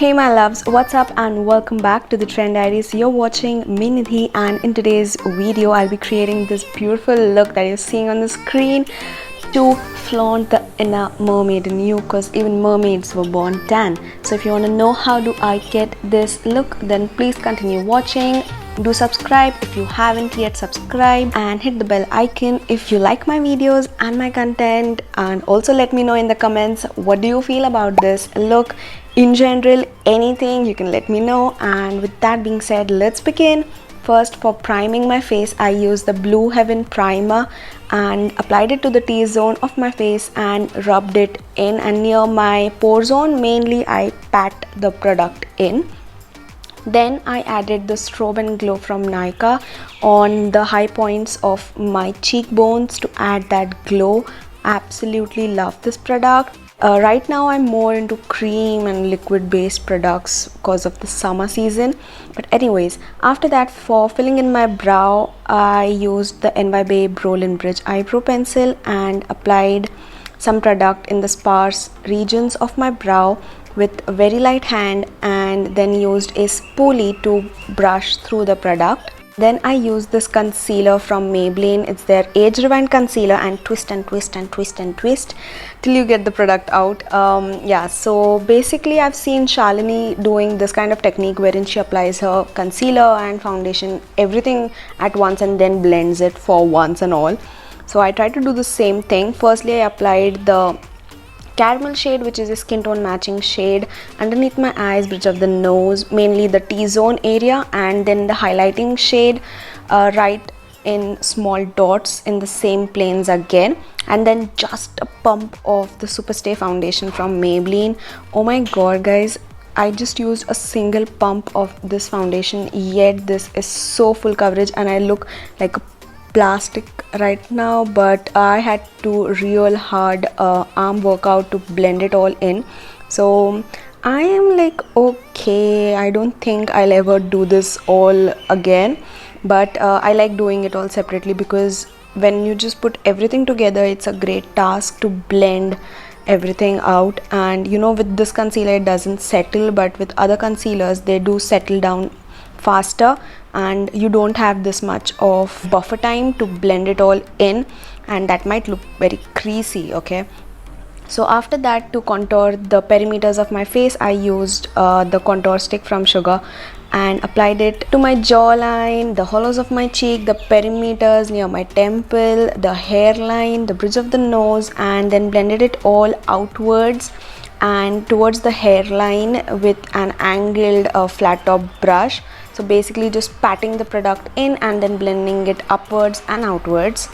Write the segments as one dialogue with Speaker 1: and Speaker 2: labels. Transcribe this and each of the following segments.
Speaker 1: Hey my loves, what's up and welcome back to the Trend Diaries. You're watching me Nidhi, and in today's video I'll be creating this beautiful look that you're seeing on the screen to flaunt the inner mermaid in you, because even mermaids were born tan. So if you want to know how do I get this look, then please continue watching. Do subscribe if you haven't yet subscribed, and hit the bell icon if you like my videos and my content, and also let me know in the comments what do you feel about this look. In general, anything you can let me know. And with that being said, let's begin. First, for priming my face, I used the Blue Heaven primer and applied it to the T-zone of my face and rubbed it in, and near my pore zone mainly I pat the product in. Then I added the Strobe and Glow from Nykaa on the high points of my cheekbones to add that glow. Absolutely love this product. Right now I'm more into cream and liquid based products because of the summer season. But anyways, after that, for filling in my brow, I used the NYBae Brolin Bridge eyebrow pencil and applied some product in the sparse regions of my brow with a very light hand, and then used a spoolie to brush through the product. Then I used this concealer from Maybelline. It's their age rewind concealer, and twist and twist and twist and twist till you get the product out. Yeah, so basically I've seen Shalini doing this kind of technique wherein she applies her concealer and foundation everything at once and then blends it for once and all. So I tried to do the same thing. Firstly, I applied the caramel shade, which is a skin tone matching shade, underneath my eyes, bridge of the nose, mainly the T-zone area, and then the highlighting shade right in small dots in the same planes again, and then just a pump of the Superstay foundation from Maybelline. Oh my god guys, I just used a single pump of this foundation, yet this is so full coverage and I look like a plastic right now, but I had to real hard arm workout to blend it all in. So I am like, okay, I don't think I'll ever do this all again, but I like doing it all separately, because when you just put everything together, it's a great task to blend everything out. And you know, with this concealer it doesn't settle, but with other concealers they do settle down faster, and you don't have this much of buffer time to blend it all in, and that might look very creasy. Okay, so after that, to contour the perimeters of my face, I used the contour stick from Sugar and applied it to my jawline, the hollows of my cheek, the perimeters near my temple, the hairline, the bridge of the nose, and then blended it all outwards and towards the hairline with an angled flat top brush. So basically just patting the product in and then blending it upwards and outwards.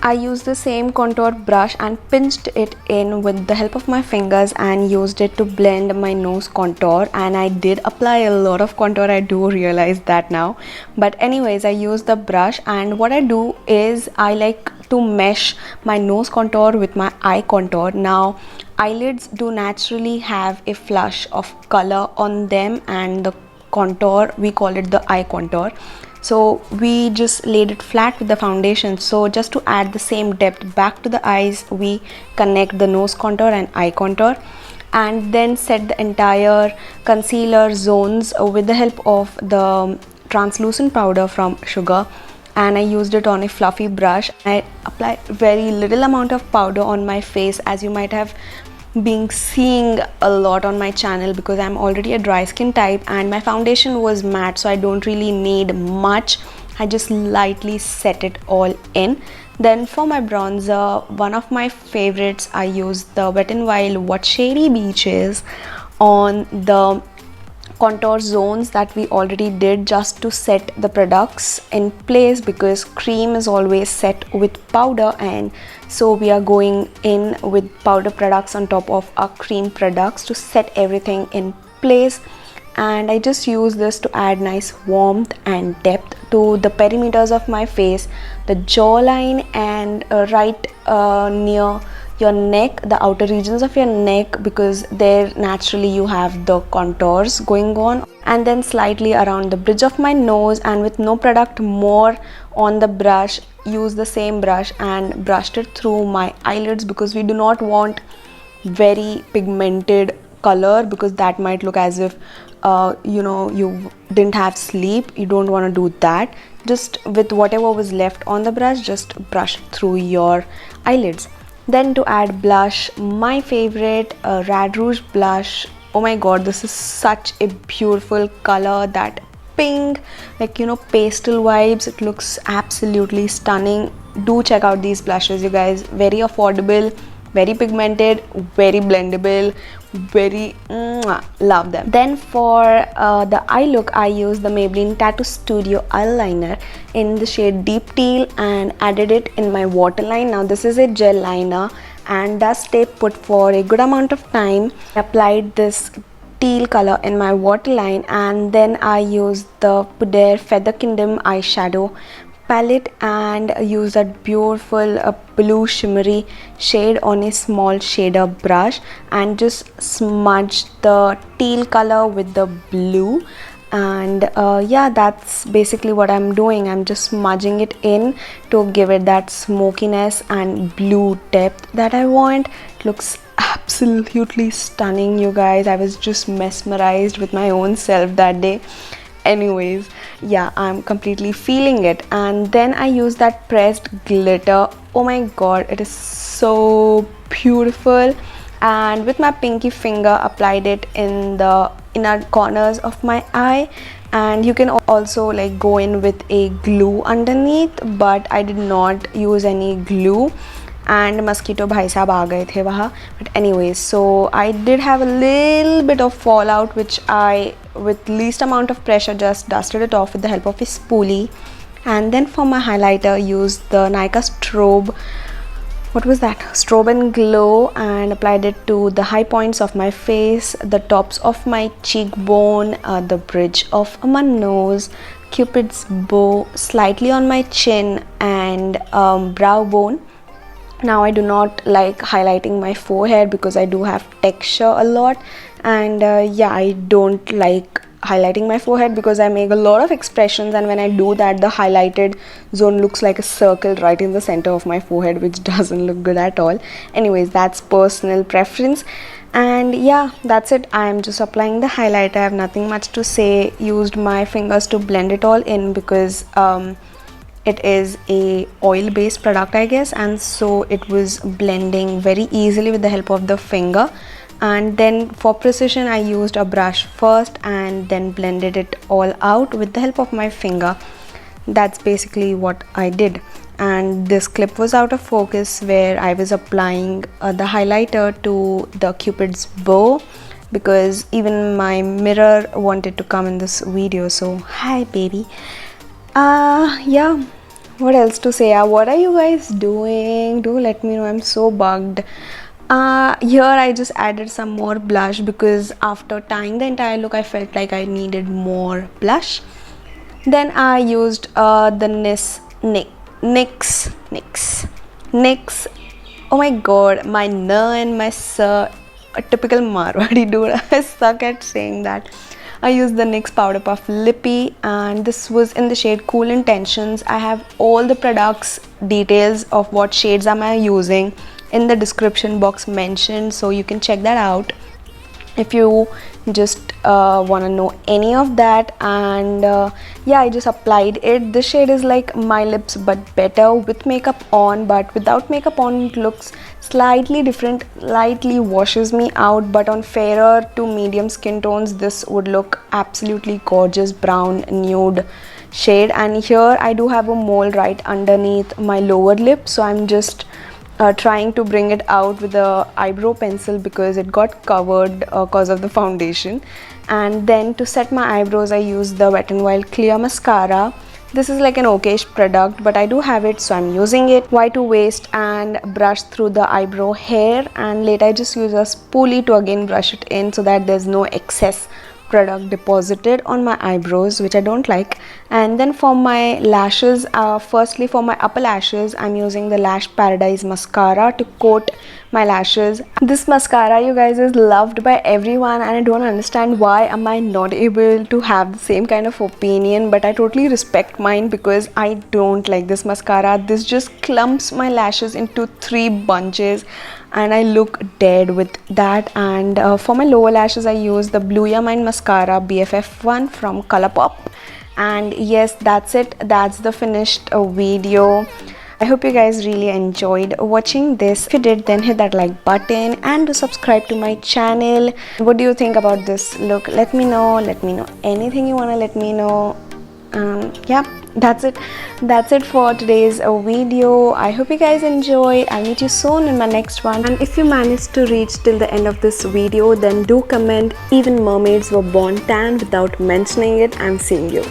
Speaker 1: I used the same contour brush and pinched it in with the help of my fingers and used it to blend my nose contour, and I did apply a lot of contour, I do realize that now. But anyways, I used the brush, and what I do is I like to mesh my nose contour with my eye contour. Now eyelids do naturally have a flush of color on them, and the contour, we call it the eye contour. So we just laid it flat with the foundation. So just to add the same depth back to the eyes, we connect the nose contour and eye contour, and then set the entire concealer zones with the help of the translucent powder from Sugar. And I used it on a fluffy brush. I applied very little amount of powder on my face, as you might have been seeing a lot on my channel, because I'm already a dry skin type and my foundation was matte, so I don't really need much. I just lightly set it all in. Then for my bronzer, one of my favorites, I used the Wet n Wild What Shady Beaches on the contour zones that we already did, just to set the products in place, because cream is always set with powder, and so we are going in with powder products on top of our cream products to set everything in place. And I just use this to add nice warmth and depth to the perimeters of my face, the jawline, and right near your neck, the outer regions of your neck, because there naturally you have the contours going on, and then slightly around the bridge of my nose, and with no product more on the brush, use the same brush and brushed it through my eyelids, because we do not want very pigmented color, because that might look as if you know, you didn't have sleep. You don't want to do that. Just with whatever was left on the brush, just brush through your eyelids. Then to add blush, my favorite Rad Rouge blush. Oh my god, this is such a beautiful color, that pink, like, you know, pastel vibes. It looks absolutely stunning. Do check out these blushes, you guys. Very affordable, very pigmented, very blendable, very love them. Then for the eye look, I used the Maybelline Tattoo Studio eyeliner in the shade Deep Teal and added it in my waterline. Now this is a gel liner and does stay put for a good amount of time. I applied this teal color in my waterline, and then I used the Pudaier Feather Kingdom eyeshadow palette and use that beautiful blue shimmery shade on a small shader brush and just smudge the teal color with the blue. And yeah, that's basically what I'm doing. I'm just smudging it in to give it that smokiness and blue depth that I want. It looks absolutely stunning, you guys. I was just mesmerized with my own self that day. Anyways, yeah, I'm completely feeling it. And then I use that pressed glitter. Oh my god, it is so beautiful. And with my pinky finger applied it in the inner corners of my eye. And you can also like go in with a glue underneath, but I did not use any glue, and mosquito bhai sahab aa gaye the wahan. But anyways, so I did have a little bit of fallout, which I, with least amount of pressure, just dusted it off with the help of a spoolie. And then for my highlighter, used the Nykaa strobe, what was that, strobe and glow, and applied it to the high points of my face, the tops of my cheekbone, the bridge of my nose, cupid's bow, slightly on my chin, and brow bone. Now I do not like highlighting my forehead because I do have texture a lot, and yeah, I don't like highlighting my forehead because I make a lot of expressions, and when I do that, the highlighted zone looks like a circle right in the center of my forehead, which doesn't look good at all. Anyways, that's personal preference. And yeah, that's it. I'm just applying the highlighter. I have nothing much to say. Used my fingers to blend it all in because it is a oil based product, I guess, and so it was blending very easily with the help of the finger. And then for precision, I used a brush first and then blended it all out with the help of my finger. That's basically what I did. And this clip was out of focus where I was applying the highlighter to the cupid's bow, because even my mirror wanted to come in this video. So hi baby. Yeah, what else to say? What are you guys doing? Do let me know. I'm so bugged. Here I just added some more blush because after tying the entire look, I felt like I needed more blush. Then I used the NYX. Oh my god, my N and my S, a typical Marwadi dude. I suck at saying that. I used the NYX Powder Puff Lippie, and this was in the shade Cool Intentions. I have all the products details of what shades am I using in the description box mentioned, so you can check that out if you just want to know any of that. And yeah, I just applied it. This shade is like My Lips but better with makeup on, but without makeup on it looks slightly different, lightly washes me out, but on fairer to medium skin tones this would look absolutely gorgeous. Brown nude shade. And here I do have a mole right underneath my lower lip, so I'm just trying to bring it out with the eyebrow pencil because it got covered because of the foundation. And then to set my eyebrows, I use the Wet n Wild Clear Mascara. This is like an okayish product, but I do have it, so I'm using it. Why to waste and brush through the eyebrow hair, and later I just use a spoolie to again brush it in so that there's no excess product deposited on my eyebrows, which I don't like. And then for my lashes, firstly for my upper lashes, I'm using the Lash Paradise mascara to coat my lashes. This mascara, you guys, is loved by everyone, and I don't understand why am I not able to have the same kind of opinion, but I totally respect mine because I don't like this mascara. This just clumps my lashes into 3 bunches and I look dead with that. And for my lower lashes, I use the Blue Mind mascara BFF1 from Colourpop. And yes, that's it. That's the finished video. I hope you guys really enjoyed watching this. If you did, then hit that like button and do subscribe to my channel. What do you think about this look? Let me know. Let me know anything you want to let me know. Yeah, that's it for today's video. I hope you guys enjoyed. I'll meet you soon in my next one. And if you managed to reach till the end of this video, then do comment even mermaids were born tan without mentioning it. I'm seeing you.